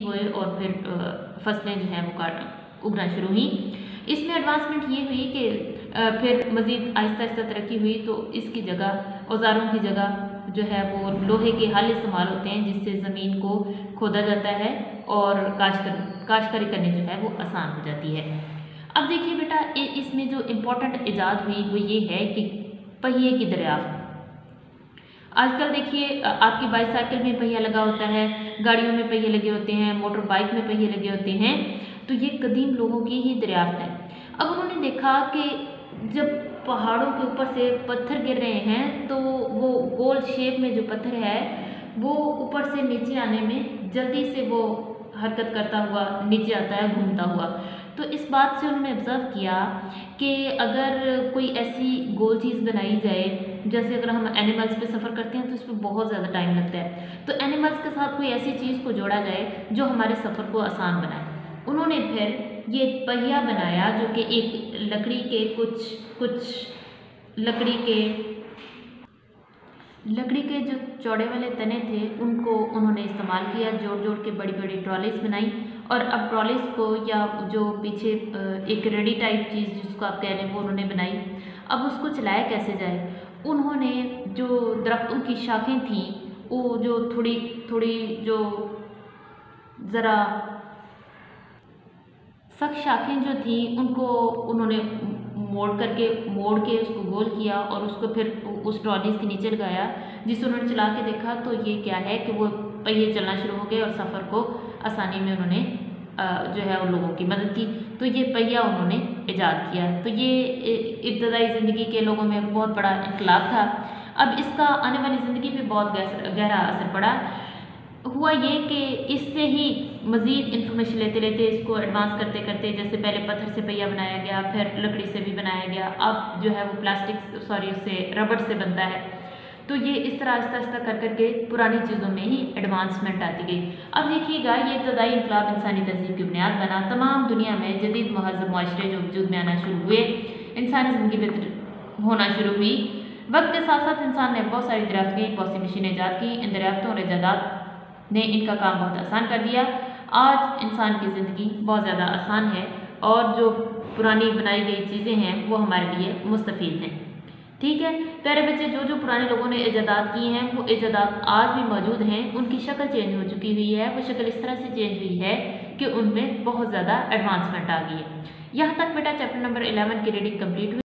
हुए और फिर फसलें जो हैं वो काट उगना शुरू हुई। इसमें एडवांसमेंट ये हुई कि फिर मज़ीद आहिस्ता आहिस्ता तरक्की हुई, तो इसकी जगह औज़ारों की जगह जो है वो लोहे के हल इस्तेमाल होते हैं, जिससे ज़मीन को खोदा जाता है और काश्तकारी करनी जो है वो आसान हो जाती है। अब देखिए बेटा, इसमें जो इम्पोर्टेंट ईजाद हुई वो ये है कि पहिए की दरियाफ्त। आजकल देखिए आपकी बाईसाइकिल में पहिया लगा होता है, गाड़ियों में पहिए लगे होते हैं, मोटर बाइक में पहिए लगे होते हैं, तो ये कदीम लोगों की ही दरियाफ्त है। अब उन्होंने देखा कि जब पहाड़ों के ऊपर से पत्थर गिर रहे हैं तो वो गोल शेप में जो पत्थर है वो ऊपर से नीचे आने में जल्दी से वो हरकत करता हुआ नीचे आता है, घूमता हुआ। तो इस बात से उन्होंने ऑब्ज़र्व किया कि अगर कोई ऐसी गोल चीज़ बनाई जाए, जैसे अगर हम एनिमल्स पे सफ़र करते हैं तो इसमें बहुत ज़्यादा टाइम लगता है, तो एनिमल्स के साथ कोई ऐसी चीज़ को जोड़ा जाए जो हमारे सफ़र को आसान बनाए। उन्होंने फिर ये पहिया बनाया जो कि एक लकड़ी के कुछ लकड़ी के जो चौड़े वाले तने थे उनको उन्होंने इस्तेमाल किया, जोड़ जोड़ के बड़ी बड़ी ट्रॉलीज बनाई। और अब ट्रॉलीज को या जो पीछे एक रेडी टाइप चीज़ जिसको आप कह रहे हैं वो उन्होंने बनाई। अब उसको चलाया कैसे जाए, उन्होंने जो दरख्तों की शाखें थीं वो जो थोड़ी थोड़ी जो ज़रा सख्त शाखें जो थी उनको उन्होंने मोड़ के उसको गोल किया और उसको फिर उस ट्रॉलीज के नीचे लगाया, जिसे उन्होंने चला के देखा तो ये क्या है कि वो पहिए चलना शुरू हो गए और सफ़र को आसानी में उन्होंने जो है उन लोगों की मदद की। तो ये पहिया उन्होंने ईजाद किया। तो ये इब्तदाई ज़िंदगी के लोगों में बहुत बड़ा इनकलाब था। अब इसका आने वाली ज़िंदगी पे बहुत गहरा असर पड़ा। हुआ ये कि इससे ही मज़ीद इन्फॉर्मेशन लेते लेते इसको एडवांस करते करते, जैसे पहले पत्थर से पहिया बनाया गया, फिर लकड़ी से भी बनाया गया, अब जो है वो उससे रबड़ से बनता है। तो ये इस तरह आहिस्ता आहिस्ता कर करके पुरानी चीज़ों में ही एडवांसमेंट आती गई। अब देखिएगा, ये इब्तदाई इनकलाब इंसानी तहज़ीब की बुनियाद बना। तमाम दुनिया में जदीद महज़ब माशरे जो वजूद में आना शुरू हुए, इंसानी ज़िंदगी बेहतर होना शुरू हुई। वक्त के साथ साथ इंसान ने बहुत सारी दरियाफ्त की, बहुत सी मशीनें ईजाद की। इन दरियाफ्तों और ईजादात ने इनका काम बहुत आसान कर दिया। आज इंसान की ज़िंदगी बहुत ज़्यादा आसान है और जो पुरानी बनाई गई चीज़ें हैं वो हमारे लिए मुस्तफ़ीद हैं। ठीक है प्यारे बच्चे, जो जो पुराने लोगों ने ईजादात की हैं वो ईजादात आज भी मौजूद हैं। उनकी शक्ल चेंज हो चुकी हुई है, वो शक्ल इस तरह से चेंज हुई है कि उनमें बहुत ज़्यादा एडवांसमेंट आ गई है। यहाँ तक बेटा चैप्टर नंबर 11 की रीडिंग कंप्लीट हुई।